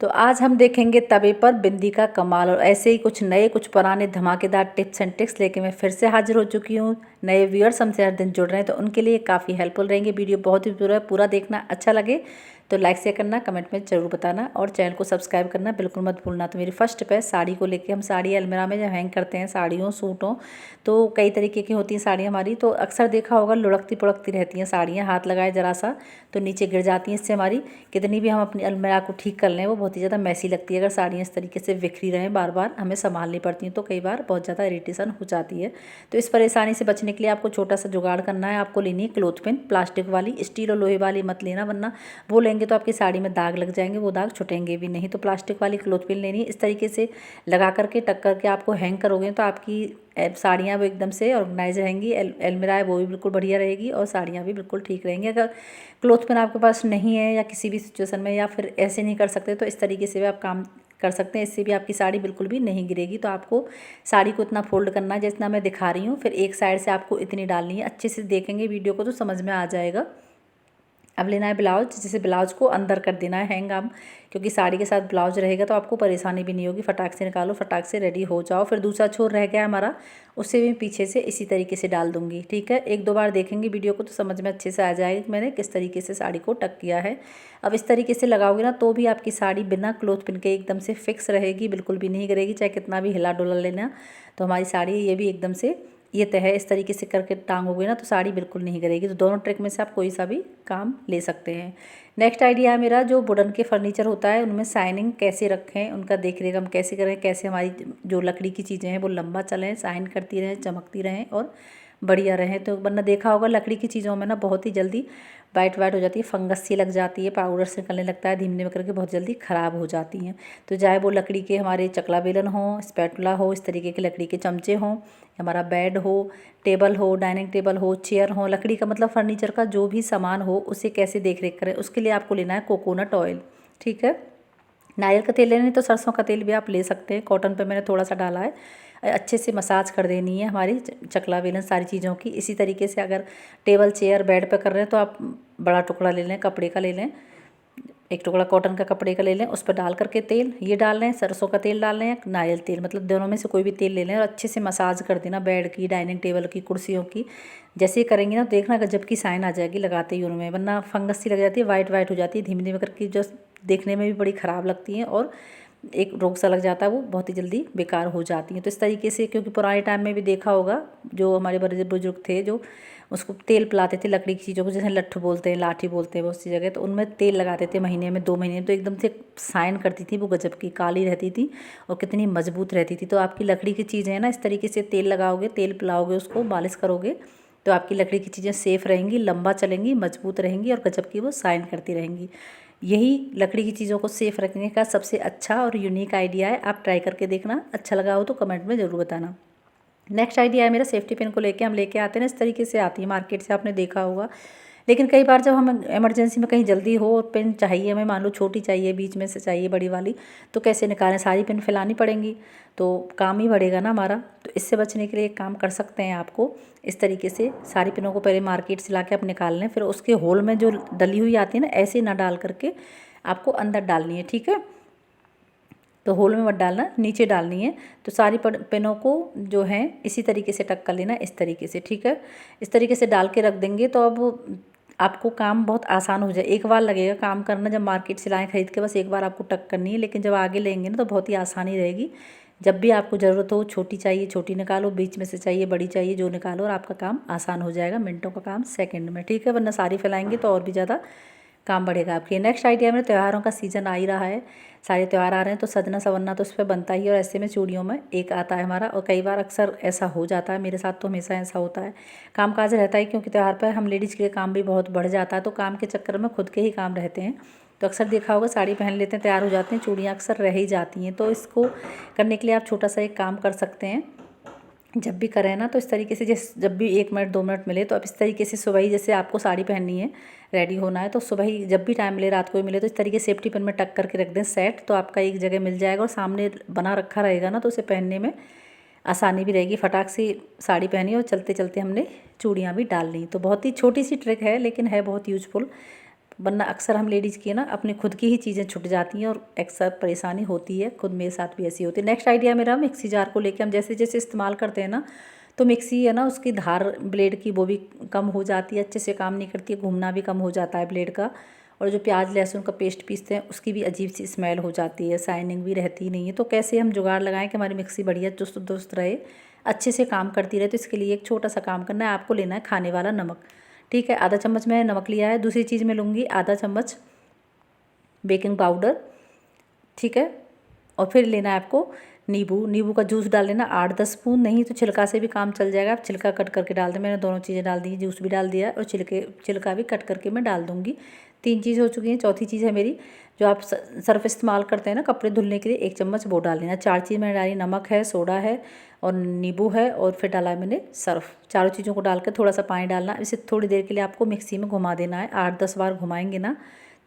तो आज हम देखेंगे तवे पर बिंदी का कमाल और ऐसे ही कुछ नए कुछ पुराने धमाकेदार टिप्स एंड ट्रिक्स लेके मैं फिर से हाजिर हो चुकी हूँ। नए व्यूअर्स हमसे हर दिन जुड़ रहे हैं तो उनके लिए काफ़ी हेल्पफुल रहेंगे। वीडियो बहुत ही पूरा देखना, अच्छा लगे तो लाइक शेयर करना, कमेंट में ज़रूर बताना और चैनल को सब्सक्राइब करना बिल्कुल मत भूलना। तो मेरी फर्स्ट टिप है साड़ी को लेके। हम साड़ी अलमीरा में जब हैंग करते हैं साड़ियों सूटों, तो कई तरीके की होती हैं साड़ियाँ हमारी। तो अक्सर देखा होगा लुढ़कती पुढ़कती रहती हैं साड़ियाँ, हाथ लगाए ज़रा सा तो नीचे गिर जाती हैं। इससे हमारी कितनी भी हम अपनी अलमीरा को ठीक कर लें वो बहुत ही ज़्यादा मैसी लगती है। अगर साड़ियाँ इस तरीके से बिखरी रहें, बार बार हमें संभालनी पड़ती हैं तो कई बार बहुत ज़्यादा इरिटेशन हो जाती है। तो इस परेशानी से बचने के लिए आपको छोटा सा जुगाड़ करना है। आपको लेनी है क्लोथ पिन, प्लास्टिक वाली, स्टील और लोहे वाली मत लेना, वरना वो लेंगे तो आपकी साड़ी में दाग लग जाएंगे, वो दाग छुटेंगे भी नहीं। तो प्लास्टिक वाली क्लोथ पिन लेनी है। इस तरीके से लगा करके टक करके आपको हैंग करोगे तो आपकी साड़ियाँ वो एकदम से ऑर्गेनाइज रहेंगी। अलमीरा है वो भी बिल्कुल बढ़िया रहेगी और साड़ियाँ भी बिल्कुल ठीक रहेंगी। अगर क्लोथ पिन आपके पास नहीं है या किसी भी सिचुएशन में या फिर ऐसे नहीं कर सकते तो इस तरीके से भी आप काम कर सकते हैं। इससे भी आपकी साड़ी बिल्कुल भी नहीं गिरेगी। तो आपको साड़ी को इतना फोल्ड करना है जितना मैं दिखा रही हूँ, फिर एक साइड से आपको इतनी डालनी है। अच्छे से देखेंगे वीडियो को तो समझ में आ जाएगा। अब लेना है ब्लाउज, जैसे ब्लाउज को अंदर कर देना है हैंग आप, क्योंकि साड़ी के साथ ब्लाउज रहेगा तो आपको परेशानी भी नहीं होगी। फटाक से निकालो, फटाक से रेडी हो जाओ। फिर दूसरा छोर रह गया हमारा, उससे भी पीछे से इसी तरीके से डाल दूंगी। ठीक है, एक दो बार देखेंगे वीडियो को तो समझ में अच्छे से आ जाएगा कि मैंने किस तरीके से साड़ी को टक किया है। अब इस तरीके से लगाओगे ना तो भी आपकी साड़ी बिना क्लोथ पिन के एकदम से फिक्स रहेगी, बिल्कुल भी नहीं गिरेगी। चाहे कितना भी हिला डुला लेना तो हमारी साड़ी ये भी एकदम से ये तय है। इस तरीके से करके टांगोगे ना तो साड़ी बिल्कुल नहीं गिरेगी। तो दोनों ट्रिक में से आप कोई सा भी काम ले सकते हैं। नेक्स्ट आइडिया है मेरा, जो वुडन के फर्नीचर होता है उनमें शाइनिंग कैसे रखें, उनका देख रेख हम कैसे करें, कैसे हमारी जो लकड़ी की चीज़ें हैं वो लंबा चलें, शाइन करती रहें, चमकती रहें और बढ़िया रहें। तो वरना देखा होगा लकड़ी की चीज़ों में ना बहुत ही जल्दी वाइट वाइट हो जाती है, फंगस सी लग जाती है, पाउडर से निकलने लगता है, धीमे करके बहुत जल्दी ख़राब हो जाती हैं। तो चाहे वो लकड़ी के हमारे चकला बेलन हो, स्पैटुला हो, इस तरीके के लकड़ी के चमचे हों, हमारा बेड हो, टेबल हो, डाइनिंग टेबल हो, चेयर हो, लकड़ी का मतलब फर्नीचर का जो भी सामान हो उसे कैसे देख रेख करें, उसके लिए आपको लेना है कोकोनट ऑयल। ठीक है, नारियल का तेल लेना है तो सरसों का तेल भी आप ले सकते हैं। कॉटन पे मैंने थोड़ा सा डाला है। अच्छे से मसाज कर देनी है हमारी चकला बेलन सारी चीज़ों की। इसी तरीके से अगर टेबल चेयर बेड पे कर रहे हैं तो आप बड़ा टुकड़ा ले लें, कपड़े का ले लें, एक टुकड़ा कॉटन का कपड़े का ले लें, उस पर डाल करके तेल ये डाल लें, सरसों का तेल डाल लें या नारियल तेल, मतलब दोनों में से कोई भी तेल ले लें और अच्छे से मसाज कर देना बेड की, डाइनिंग टेबल की, कुर्सियों की। जैसे ही करेंगे ना देखना गजब की साइन आ जाएगी लगाते ही उनमें, वरना फंगस सी लग जाती है, वाइट वाइट हो जाती है धीमे धीमे करके, जो देखने में भी बड़ी ख़राब लगती हैं और एक रोग सा लग जाता है, वो बहुत ही जल्दी बेकार हो जाती हैं। तो इस तरीके से, क्योंकि पुराने टाइम में भी देखा होगा जो हमारे बड़े बुजुर्ग थे जो उसको तेल पिलाते थे लकड़ी की चीज़ों को, जैसे लट्ठू बोलते हैं, लाठी बोलते हैं बहुत सी जगह, तो उनमें तेल लगाते थे महीने में 2 महीने में, तो एकदम से शाइन करती थी वो, गजब की काली रहती थी और कितनी मजबूत रहती थी। तो आपकी लकड़ी की चीज़ें हैं ना, इस तरीके से तेल लगाओगे, तेल पिलाओगे, उसको मालिश करोगे तो आपकी लकड़ी की चीज़ें सेफ़ रहेंगी, लंबा चलेंगी, मजबूत रहेंगी और गजब की वो शाइन करती रहेंगी। यही लकड़ी की चीज़ों को सेफ़ रखने का सबसे अच्छा और यूनिक आइडिया है। आप ट्राई करके देखना, अच्छा लगा हो तो कमेंट में ज़रूर बताना। नेक्स्ट आइडिया है मेरा सेफ्टी पिन को लेके। हम लेके आते हैं ना, इस तरीके से आती है मार्केट से, आपने देखा होगा। लेकिन कई बार जब हम इमरजेंसी में कहीं जल्दी हो, पिन चाहिए हमें, मान लो छोटी चाहिए, बीच में से चाहिए बड़ी वाली, तो कैसे निकालें, सारी पिन फैलानी पड़ेंगी तो काम ही बढ़ेगा ना हमारा। तो इससे बचने के लिए एक काम कर सकते हैं, आपको इस तरीके से सारी पिनों को पहले मार्केट से ला के आप निकाल लें, फिर उसके होल में जो डली हुई आती है ना, ऐसे ना डाल करके आपको अंदर डालनी है। ठीक है, तो होल में मत डालना, नीचे डालनी है। तो सारी पिनों को जो है इसी तरीके से टक कर लेना, इस तरीके से। ठीक है, इस तरीके से डाल के रख देंगे तो अब आपको काम बहुत आसान हो जाए। एक बार लगेगा काम करना, जब मार्केट से लाएँ खरीद के, बस एक बार आपको टक करनी है, लेकिन जब आगे लेंगे ना तो बहुत ही आसानी रहेगी। जब भी आपको ज़रूरत हो, छोटी चाहिए छोटी निकालो, बीच में से चाहिए बड़ी चाहिए जो निकालो, और आपका काम आसान हो जाएगा, मिनटों का काम सेकंड में। ठीक है, वरना सारी फैलाएंगे तो और भी ज़्यादा काम बढ़ेगा आपके। नेक्स्ट आइडिया में, त्योहारों का सीज़न आ ही रहा है, सारे त्यौहार आ रहे हैं तो सजना संवरना तो उस पर बनता ही है। और ऐसे में चूड़ियों में एक आता है हमारा, और कई बार अक्सर ऐसा हो जाता है, मेरे साथ तो हमेशा ऐसा होता है, काम काज रहता है क्योंकि त्यौहार पर हम लेडीज़ के लिए काम भी बहुत बढ़ जाता है, तो काम के चक्कर में खुद के ही काम रहते हैं। तो अक्सर देखा होगा साड़ी पहन लेते हैं, तैयार हो जाते हैं, चूड़ियाँ अक्सर रह ही जाती हैं। तो इसको करने के लिए आप छोटा सा एक काम कर सकते हैं। जब भी करें ना तो इस तरीके से, जब भी 1 मिनट 2 मिनट मिले तो आप इस तरीके से सुबह ही, जैसे आपको साड़ी पहननी है, रेडी होना है, तो सुबह ही जब भी टाइम मिले, रात को भी मिले, तो इस तरीके से सेफ्टी पिन में टक करके रख दें सेट, तो आपका एक जगह मिल जाएगा और सामने बना रखा रहेगा ना, तो उसे पहनने में आसानी भी रहेगी। फटाक से साड़ी पहनी और चलते चलते हमने चूड़ियाँ भी डाल ली। तो बहुत ही छोटी सी ट्रिक है लेकिन है बहुत यूजफुल, वरना अक्सर हम लेडीज़ की है ना अपनी खुद की ही चीज़ें छुट जाती हैं और अक्सर परेशानी होती है, खुद मेरे साथ भी ऐसी होती है। नेक्स्ट आइडिया मेरा मिक्सी जार को लेके हम जैसे जैसे इस्तेमाल करते हैं ना, तो मिक्सी है ना उसकी धार ब्लेड की वो भी कम हो जाती है, अच्छे से काम नहीं करती है, घूमना भी कम हो जाता है ब्लेड का। और जो प्याज लहसुन का पेस्ट पीसते हैं उसकी भी अजीब सी स्मेल हो जाती है, शाइनिंग भी रहती नहीं है। तो कैसे हम जुगाड़ लगाएं कि हमारी मिक्सी बढ़िया चुस्त दुरुस्त रहे, अच्छे से काम करती रहे। तो इसके लिए एक छोटा सा काम करना है, आपको लेना है खाने वाला नमक। ठीक है, आधा चम्मच मैं नमक लिया है। दूसरी चीज़ मैं लूँगी आधा चम्मच बेकिंग पाउडर। ठीक है, और फिर लेना है आपको नींबू का जूस डाल लेना 8-10 स्पून, नहीं तो छिलका से भी काम चल जाएगा, आप छिलका कट करके डाल दें। मैंने दोनों चीज़ें डाल दी, जूस भी डाल दिया और छिलका भी कट करके मैं डाल दूँगी। 3 चीज़ हो चुकी हैं। चौथी चीज़ है मेरी, जो आप सर्फ इस्तेमाल करते हैं ना कपड़े धुलने के लिए, 1 चम्मच वो डाल लेना। 4 चीज़ मैंने डाली, नमक है, सोडा है और नींबू है, और फिर डाला है मैंने सर्फ। चारों चीज़ों को डाल कर थोड़ा सा पानी डालना, इसे थोड़ी देर के लिए आपको मिक्सी में घुमा देना है। 8-10 बार घुमाएंगे ना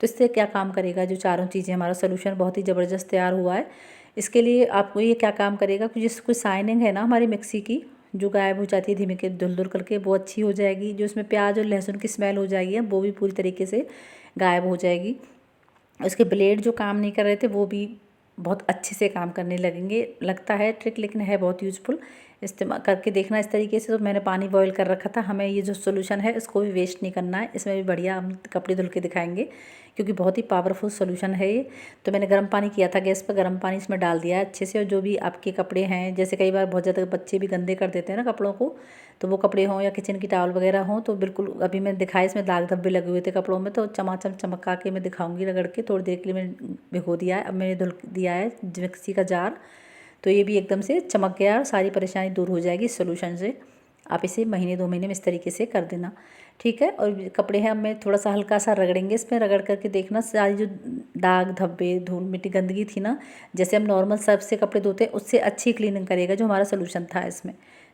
तो इससे क्या काम करेगा, जो चारों चीज़ें हमारा सोल्यूशन बहुत ही ज़बरदस्त तैयार हुआ है। इसके लिए आपको ये क्या काम करेगा कि जिस कोई शाइनिंग है ना हमारी मिक्सी की जो गायब हो जाती है धीमे के धुल धुल करके, वो अच्छी हो जाएगी। जो इसमें प्याज और लहसुन की स्मेल हो जाएगी वो भी पूरी तरीके से गायब हो जाएगी। उसके ब्लेड जो काम नहीं कर रहे थे वो भी बहुत अच्छे से काम करने लगेंगे। लगता है ट्रिक लेकिन है बहुत यूज़फुल, इस्तेमाल करके देखना इस तरीके से। तो मैंने पानी बॉईल कर रखा था, हमें ये जो सोल्यूशन है इसको भी वेस्ट नहीं करना है, इसमें भी बढ़िया हम कपड़े धुल के दिखाएंगे क्योंकि बहुत ही पावरफुल सोल्यूशन है ये। तो मैंने गर्म पानी किया था गैस पर, गर्म पानी इसमें डाल दिया है अच्छे से। और जो भी आपके कपड़े हैं, जैसे कई बार बहुत ज़्यादा बच्चे भी गंदे कर देते हैं ना कपड़ों को, तो वो कपड़े हों या किचन की टॉवल वगैरह हों, तो बिल्कुल अभी मैंने दिखाया इसमें दाग धब्बे लगे हुए थे कपड़ों में, तो चमाचम चमका के मैं दिखाऊंगी रगड़ के। थोड़ी देर के लिए मैंने भिगो दिया है, अब मैंने धुल दिया है मिक्सी का जार, तो ये भी एकदम से चमक गया और सारी परेशानी दूर हो जाएगी इस सोल्यूशन से। आप इसे महीने 2 महीने में इस तरीके से कर देना। ठीक है, और कपड़े हैं, अब मैं थोड़ा सा हल्का सा रगड़ेंगे इसमें, रगड़ करके देखना सारी जो दाग धब्बे धूल मिट्टी गंदगी थी ना, जैसे हम नॉर्मल सर्फ से कपड़े धोते हैं उससे अच्छी क्लीनिंग करेगा जो हमारा सोल्यूशन था इसमें,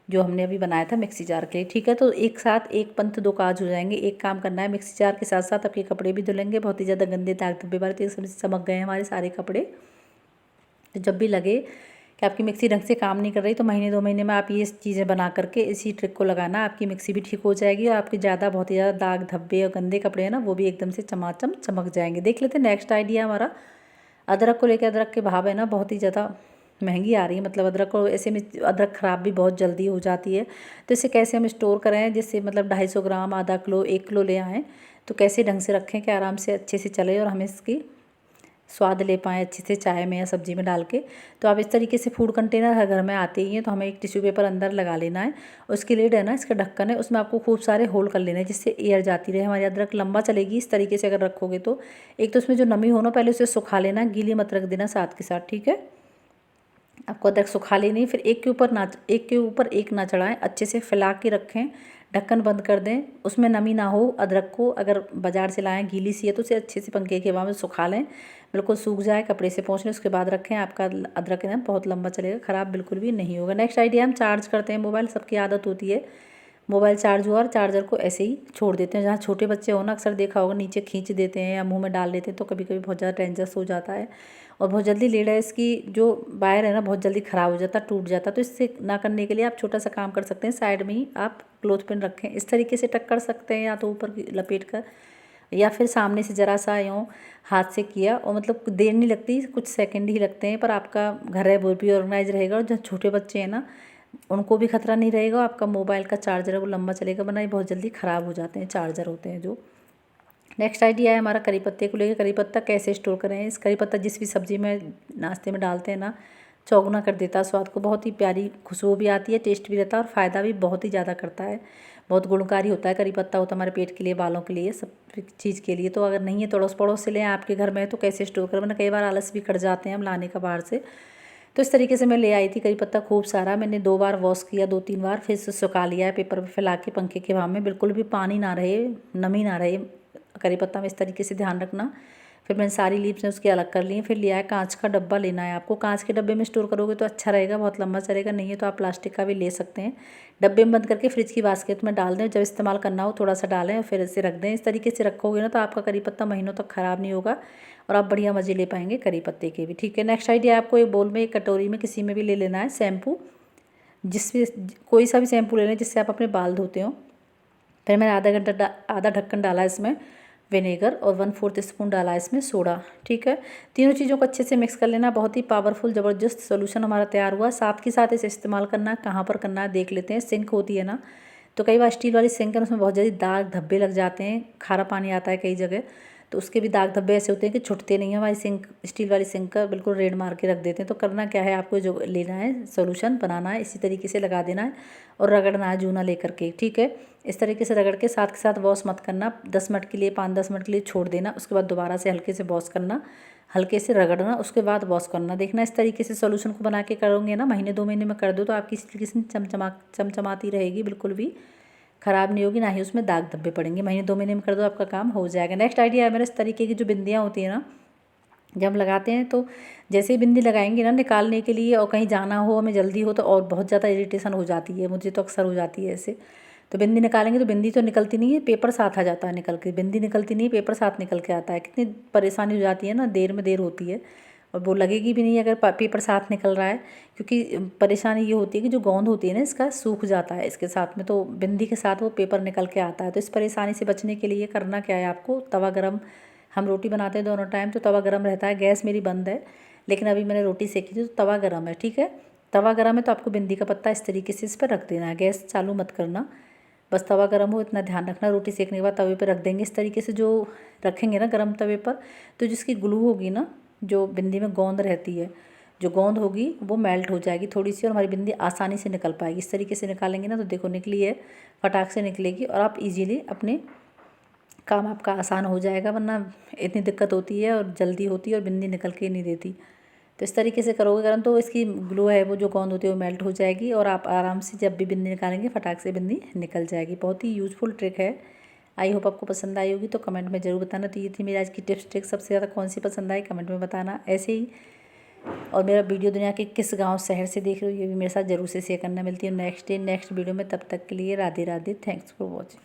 जो हमने अभी बनाया था मिक्सी जार के लिए। ठीक है, तो एक साथ एक पंथ 2 काज हो जाएंगे। एक काम करना है, मिक्सी जार के साथ साथ आपके कपड़े भी धुलेंगे, बहुत ही ज़्यादा गंदे दाग धब्बे वाले तो एकदम से चमक गए हमारे सारे कपड़े। तो जब भी लगे कि आपकी मिक्सी ढंग से काम नहीं कर रही, तो महीने 2 महीने में आप ये चीज़ें बना करके इसी ट्रिक को लगाना, आपकी मिक्सी भी ठीक हो जाएगी और आपकी बहुत ही ज़्यादा दाग धब्बे और गंदे कपड़े हैं ना वो भी एकदम से चमाचम चमक जाएंगे। देख लेते हैं नेक्स्ट आइडिया हमारा अदरक को लेकर। अदरक के भाव है ना बहुत ही ज़्यादा महंगी आ रही है, मतलब अदरक को ऐसे में अदरक ख़राब भी बहुत जल्दी हो जाती है। तो इसे कैसे हम स्टोर करें, जिससे मतलब 250 ग्राम, आधा किलो, 1 किलो ले आएँ, तो कैसे ढंग से रखें कि आराम से अच्छे से चले और हमें इसकी स्वाद ले पाएँ अच्छे से चाय में या सब्ज़ी में डाल के। तो आप इस तरीके से फूड कंटेनर हर घर में आते ही हैं, तो हमें एक टिश्यू पेपर अंदर लगा लेना है। उसकी लिड है ना, इसका ढक्कन है, उसमें आपको खूब सारे होल कर लेना है जिससे एयर जाती रहे, हमारी अदरक लंबा चलेगी इस तरीके से अगर रखोगे तो। एक तो उसमें जो नमी हो ना पहले उसे सुखा लेना, गीली मत रख देना साथ के साथ। ठीक है, आपको अदरक सुखा लेनी, फिर एक के ऊपर एक ना चढ़ाएं, अच्छे से फैला के रखें, ढक्कन बंद कर दें, उसमें नमी ना हो। अदरक को अगर बाज़ार से लाएं गीली सी है तो उसे अच्छे से पंखे की हवा में सुखा लें, बिल्कुल सूख जाए, कपड़े से पोंछ लें, उसके बाद रखें। आपका अदरक है ना बहुत लंबा चलेगा, ख़राब बिल्कुल भी नहीं होगा। नेक्स्ट आइडिया, हम चार्ज करते हैं मोबाइल, सबकी आदत होती है मोबाइल चार्ज हुआ और चार्जर को ऐसे ही छोड़ देते हैं। जहाँ छोटे बच्चे हो ना, अक्सर देखा होगा नीचे खींच देते हैं या मुंह में डाल लेते हैं, तो कभी कभी बहुत ज़्यादा डेंजरस हो जाता है और बहुत जल्दी लीड है इसकी जो वायर है ना बहुत जल्दी ख़राब हो जाता, टूट जाता। तो इससे ना करने के लिए आप छोटा सा काम कर सकते हैं, साइड में ही आप क्लोथ पिन रखें, इस तरीके से टक कर सकते हैं, या तो ऊपर लपेट कर या फिर सामने से ज़रा सा यूँ हाथ से किया, और मतलब देर नहीं लगती, कुछ सेकंड ही लगते हैं, पर आपका घर है वो भी ऑर्गेनाइज रहेगा। और जो छोटे बच्चे हैं ना उनको भी खतरा नहीं रहेगा, आपका मोबाइल का चार्जर है वो लंबा चलेगा, वरना ये बहुत जल्दी ख़राब हो जाते हैं चार्जर होते हैं जो। नेक्स्ट आइडिया है हमारा करी पत्ते को लेकर। करी पत्ता कैसे स्टोर करें, इस करी पत्ता जिस भी सब्ज़ी में नाश्ते में डालते हैं ना, चौगुना कर देता है स्वाद को, बहुत ही प्यारी खुशबू भी आती है, टेस्ट भी रहता है और फ़ायदा भी बहुत ही ज़्यादा करता है, बहुत गुणकारी होता है। करी पत्ता होता है हमारे पेट के लिए, बालों के लिए, सब चीज़ के लिए। तो अगर नहीं है तो अड़ोस पड़ोस से लें, आपके घर में है तो कैसे स्टोर करें, वरना कई बार आलस भी कर जाते हैं हम लाने का बाहर से। तो इस तरीके से मैं ले आई थी करी पत्ता खूब सारा, मैंने 2 बार वॉश किया, 2-3 बार, फिर से सुखा लिया है पेपर पर फैला के पंखे के हवा में, बिल्कुल भी पानी ना रहे, नमी ना रहे करी पत्ता में, इस तरीके से ध्यान रखना। फिर मैंने सारी लीव्स ने उसके अलग कर ली। फिर लिया है कांच का डब्बा लेना है आपको, कांच के डब्बे में स्टोर करोगे तो अच्छा रहेगा, बहुत लंबा चलेगा, नहीं है तो आप प्लास्टिक का भी ले सकते हैं। डब्बे में बंद करके फ्रिज की बास्केट में डाल दें, जब इस्तेमाल करना हो थोड़ा सा डालें और फिर इसे रख दें। इस तरीके से रखोगे ना तो आपका करी पत्ता महीनों तक ख़राब नहीं होगा और आप बढ़िया मज़े ले पाएंगे करी पत्ते के भी। ठीक है, नेक्स्ट आइडिया, आपको एक बोल में, एक कटोरी में, किसी में भी ले लेना है शैम्पू, जिससे कोई सा भी शैम्पू ले लें जिससे आप अपने बाल धोते हो। फिर मैंने आधा ढक्कन डाला इसमें, विनेगर और 1/4 स्पून डाला इसमें सोडा। ठीक है, तीनों चीज़ों को अच्छे से मिक्स कर लेना। बहुत ही पावरफुल ज़बरदस्त सोल्यूशन हमारा तैयार हुआ। साथ के साथ इसे इस्तेमाल करना है, कहाँ पर करना है देख लेते हैं। सिंक होती है ना, तो कई बार स्टील वाली सिंक है उसमें बहुत जल्दी दाग धब्बे लग जाते हैं, खारा पानी आता है कई जगह, तो उसके भी दाग धब्बे ऐसे होते हैं कि छुटते नहीं हैं। हमारी सिंक, स्टील वाली सिंक का बिल्कुल रेड मार के रख देते हैं। तो करना क्या है, आपको जो लेना है सोल्यूशन बनाना है, इसी तरीके से लगा देना है और रगड़ना है जूना लेकर के। ठीक है, इस तरीके से रगड़ के साथ के साथ वॉश मत करना, 10 मिनट के लिए 5-10 मिनट के लिए छोड़ देना। उसके बाद दोबारा से हल्के से वॉश करना, हल्के से रगड़ना, उसके बाद वॉश करना। देखना इस तरीके से सोल्यूशन को बना के करोगे ना, महीने 2 महीने में कर दो तो आपकी स्किन चमचमाती रहेगी, बिल्कुल भी ख़राब नहीं होगी, ना ही उसमें दाग धब्बे पड़ेंगे। महीने 2 महीने में कर दो, आपका काम हो जाएगा। नेक्स्ट आइडिया है मेरा, इस तरीके की जो बिंदियाँ होती हैं ना, जब हम लगाते हैं तो जैसे ही बिंदी लगाएंगे ना निकालने के लिए, और कहीं जाना हो, हमें जल्दी हो, तो और बहुत ज़्यादा इरिटेशन हो जाती है, मुझे तो अक्सर हो जाती है ऐसे। तो बिंदी निकालेंगे तो बिंदी तो निकलती नहीं है, पेपर साथ आ जाता है निकल के। बिंदी निकलती नहीं है, पेपर साथ निकल के आता है। कितनी परेशानी हो जाती है ना, देर होती है, और वो लगेगी भी नहीं अगर पेपर साथ निकल रहा है। क्योंकि परेशानी ये होती है कि जो गोंद होती है ना, इसका सूख जाता है इसके साथ में, तो बिंदी के साथ वो पेपर निकल के आता है। तो इस परेशानी से बचने के लिए करना क्या है आपको, तवा गरम, हम रोटी बनाते हैं दोनों टाइम तो तवा गरम रहता है। गैस मेरी बंद है, लेकिन अभी मैंने रोटी सेकी थी तो तवा गरम है। ठीक है, तवा गरम है तो आपको बिंदी का पत्ता इस तरीके से इस पर रख देना है, गैस चालू मत करना, बस तवा गरम हो इतना ध्यान रखना। रोटी सेकने के बाद तवे पर रख देंगे इस तरीके से, जो रखेंगे ना गरम तवे पर, तो जिसकी ग्लू होगी ना, जो बिंदी में गोंद रहती है, जो गोंद होगी वो मेल्ट हो जाएगी थोड़ी सी, और हमारी बिंदी आसानी से निकल पाएगी। इस तरीके से निकालेंगे ना तो देखो निकली है, फटाक से निकलेगी, और आप इजीली अपने काम, आपका आसान हो जाएगा। वरना इतनी दिक्कत होती है और जल्दी होती है और बिंदी निकल के नहीं देती। तो इस तरीके से करोगे गरम तो इसकी ग्लो है, वो जो गोंद होती है वो मेल्ट हो जाएगी, और आप आराम से जब भी बिंदी निकालेंगे फटाक से बिंदी निकल जाएगी। बहुत ही यूज़फुल ट्रिक है। आई होप आपको पसंद आई होगी, तो कमेंट में ज़रूर बताना। तो ये थी मेरी आज की टिप्स ट्रिक, सबसे ज़्यादा कौन सी पसंद आई कमेंट में बताना ऐसे ही। और मेरा वीडियो दुनिया के किस गाँव शहर से देख रहे हो ये भी मेरे साथ ज़रूर से शेयर करना। मिलती है नेक्स्ट डे नेक्स्ट वीडियो में, तब तक के लिए Radhe Radhe, thanks for watching.